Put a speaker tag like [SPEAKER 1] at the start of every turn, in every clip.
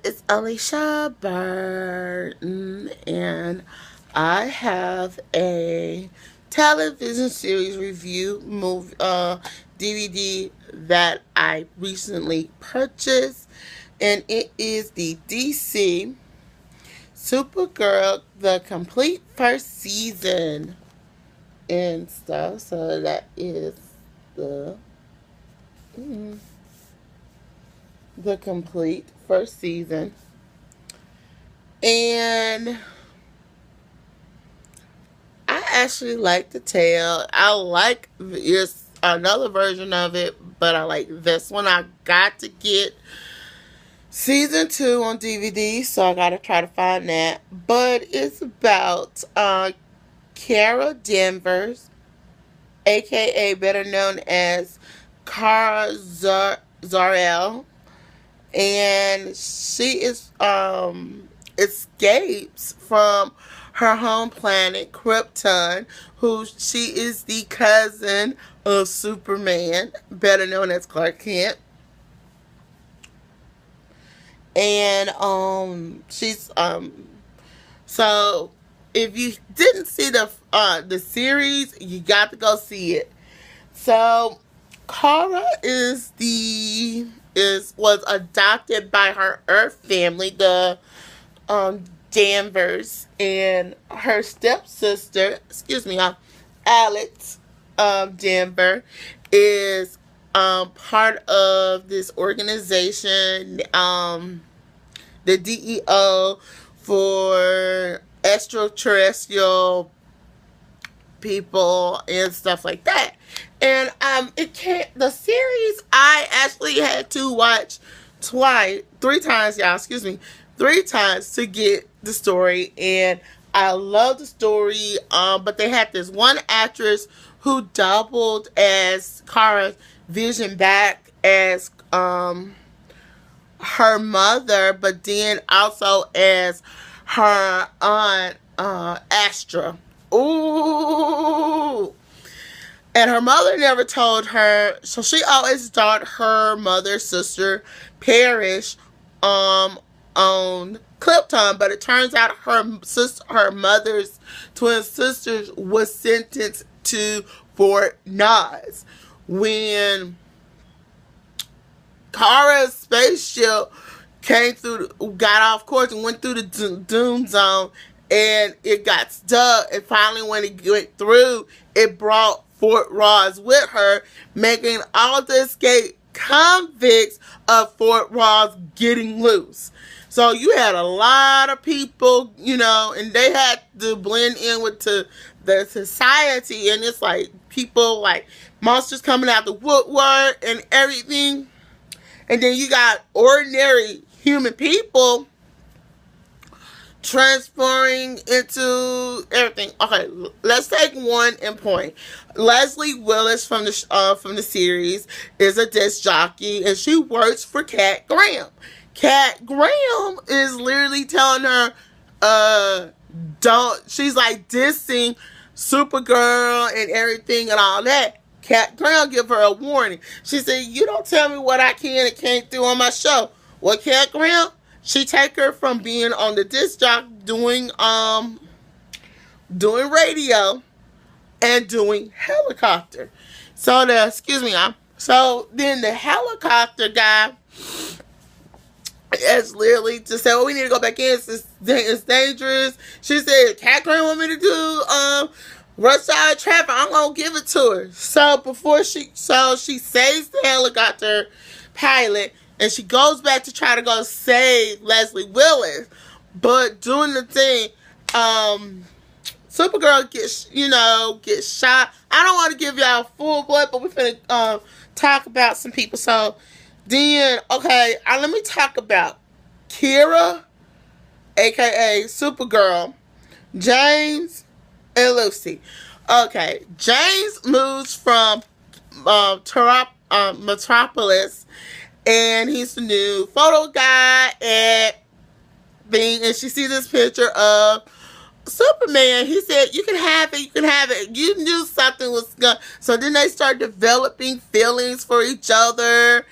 [SPEAKER 1] it's Alicia Burton, and I have a television series review movie DVD that I recently purchased, and it is the DC Supergirl, the complete first season and stuff. So that is the mm, the complete first season. And I actually like the tale. I like it's another version of it, but I like this one. I got to get season 2 on DVD, so I gotta try to find that. But it's about Kara Danvers, A.k.a. better known as Kara Zor-el, and she is escapes from her home planet Krypton, who she is the cousin of Superman, better known as Clark Kent. And she's so if you didn't see the series, you got to go see it. So Kara was adopted by her Earth family, the Danvers, and her stepsister, Alex Danvers, is part of this organization, the DEO for extraterrestrial people and stuff like that. And the series I actually had to watch three times, y'all, three times to get the story, and I love the story. But they had this one actress who doubled as Kara's vision back as her mother, but then also as her aunt, Astra. Ooh. And her mother never told her, so she always thought her mother's sister perished on Krypton, but it turns out her mother's twin sisters was sentenced to Fort Knox when Kara's spaceship got off course and went through the Doom Zone, and it got stuck. And finally, when it went through, it brought Fort Ross with her, making all the escaped convicts of Fort Ross getting loose. So you had a lot of people, and they had to blend in with the society, and it's like people like monsters coming out the woodwork and everything. And then you got ordinary human people transferring into everything. Okay, let's take one in point. Leslie Willis from the series is a disc jockey, and she works for Cat Graham. Cat Graham is literally telling her, she's like dissing Supergirl and everything and all that. Cat Graham give her a warning. She said, "You don't tell me what I can and can't do on my show." Well, Cat Graham, she take her from being on the disc jockey doing radio and doing helicopter. So then the helicopter guy is literally to say, "Well, we need to go back in. It's dangerous." She said, "Cat Graham want me to do rush hour traffic. I'm gonna give it to her." So she saves the helicopter pilot, and she goes back to try to go save Leslie Willis. But doing the thing, Supergirl gets shot. I don't want to give y'all full blood, but we're finna talk about some people. So then, okay, let me talk about Kara, a.k.a. Supergirl, James, and Lucy. Okay, James moves from Metropolis, and he's the new photo guy and she sees this picture of Superman. He said, "You can have it. You knew something was going." So then they start developing feelings for each other.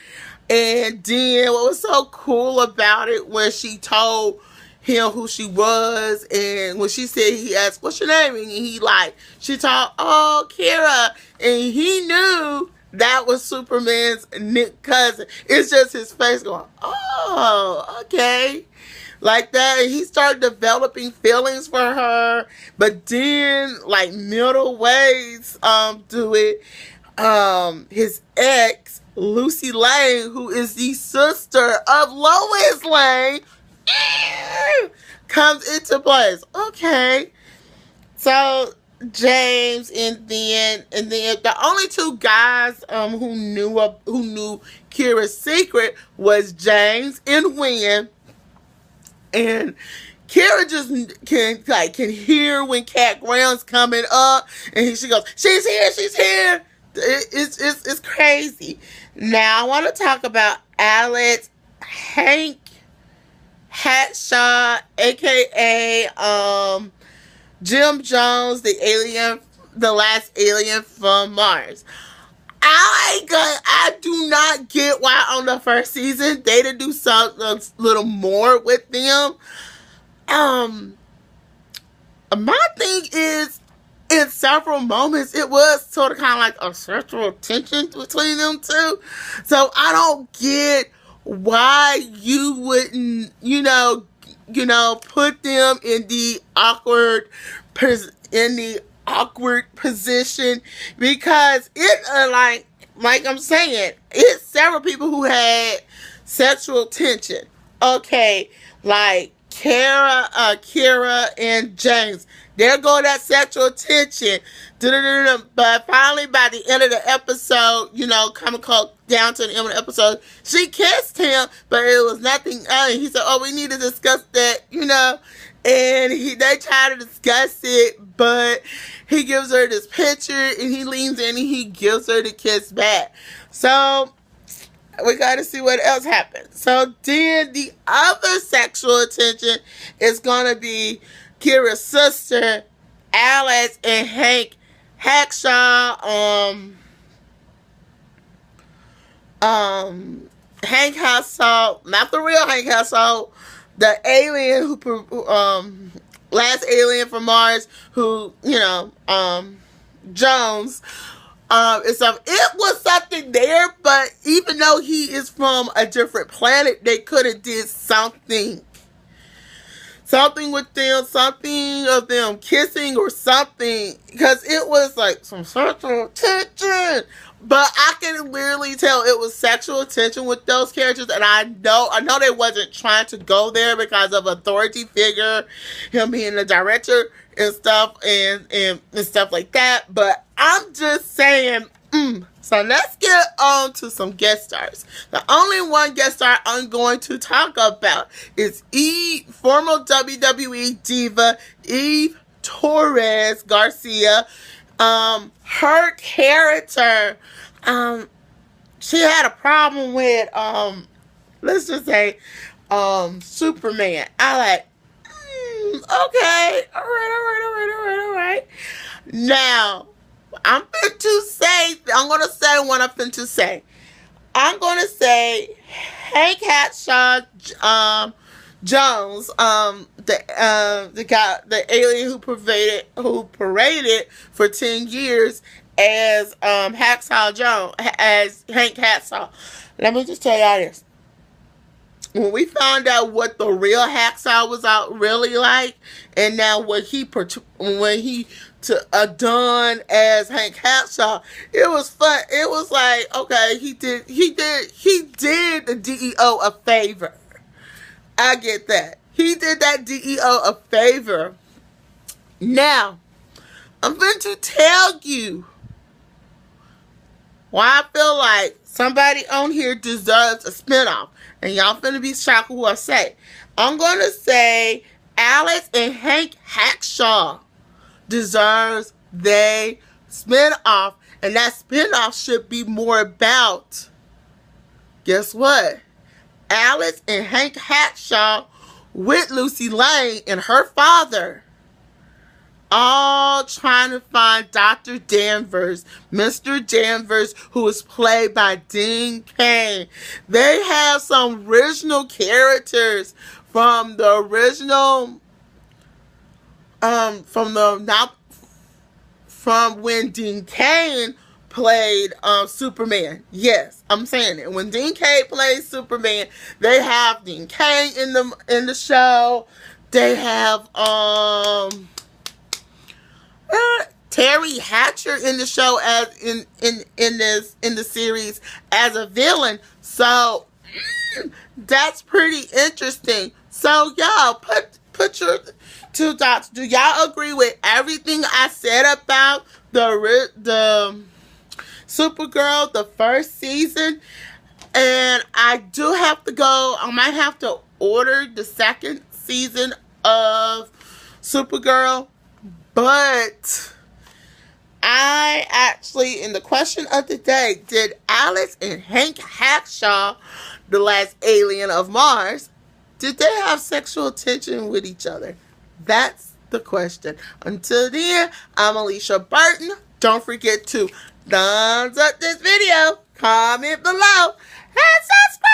[SPEAKER 1] And then what was so cool about it when she told him who she was, and when she said, he asked, "What's your name?" And she told, "Oh, Kara," and he knew that was Superman's cousin. It's just his face going, "Oh, okay." Like that, and he started developing feelings for her, but then like middle ways to it, his ex Lucy Lane, who is the sister of Lois Lane, comes into place. Okay, so James, and then the only two guys who knew Kira's secret was James and Wynn. And Kara just can hear when Cat Brown's coming up, and she goes, "She's here, she's here." It's crazy. Now I want to talk about Alex Hank Hatshaw, a.k.a. Jim Jones, the last alien from Mars. I do not get why on the first season they didn't do something a little more with them. My thing is, in several moments, it was sort of kind of like a sexual tension between them two. So I don't get why you wouldn't, put them in the awkward position, because it like I'm saying, it's several people who had sexual tension. Okay, like Kira and James, there go that sexual tension. But finally, by the end of the episode, coming down to the end of the episode, she kissed him, but it was nothing. He said, "Oh, we need to discuss that," and they try to discuss it, but he gives her this picture, and he leans in and he gives her the kiss back. So we got to see what else happens. So then the other sexual attention is going to be Kira's sister, Alex, and Hank Hackshaw. Hank Hassel, not the real Hank Hassel, the alien last alien from Mars, who, Jones. It was something there, but even though he is from a different planet, they could have did something with them, something of them kissing or something, because it was like some sexual tension. But I can literally tell it was sexual tension with those characters, and I know they wasn't trying to go there because of authority figure, him being the director and stuff, and stuff like that. But I'm just saying. So let's get on to some guest stars. The only one guest star I'm going to talk about is former WWE diva Eve Torres Garcia. Her character, she had a problem with, let's just say, Superman. I like, okay, all right. Now, I'm going to say what I'm going to say. I'm going to say Hank Hatshaw Jones, the guy, the alien who paraded for 10 years as Hacksaw Jones, as Hank Hacksaw. Let me just tell y'all this. When we found out what the real Hacksaw was really like, and now when he done as Hank Hacksaw, it was fun. It was like, okay, he did the DEO a favor. I get that. He did that DEO a favor. Now, I'm going to tell you why I feel like somebody on here deserves a spinoff. And y'all finna be shocked what I say. I'm going to say Alex and Hank Hackshaw deserves they spinoff. And that spinoff should be more about, guess what? Alex and Hank Hackshaw with Lucy Lane and her father all trying to find Dr. Danvers, Mr. Danvers, who is played by Dean Cain. They have some original characters from the original, from when Dean Cain played Superman. Yes, I'm saying it. When Dean Cain plays Superman, they have Dean Cain in the show. They have Terry Hatcher in the show as in the series as a villain. So that's pretty interesting. So y'all put your two thoughts. Do y'all agree with everything I said about the Supergirl, the first season? And I do have to go. I might have to order the second season of Supergirl, but I actually, in the question of the day, did Alex and Hank Hackshaw, the last alien of Mars, did they have sexual tension with each other? That's the question. Until then, I'm Alicia Burton. Don't forget to thumbs up this video, comment below, and subscribe.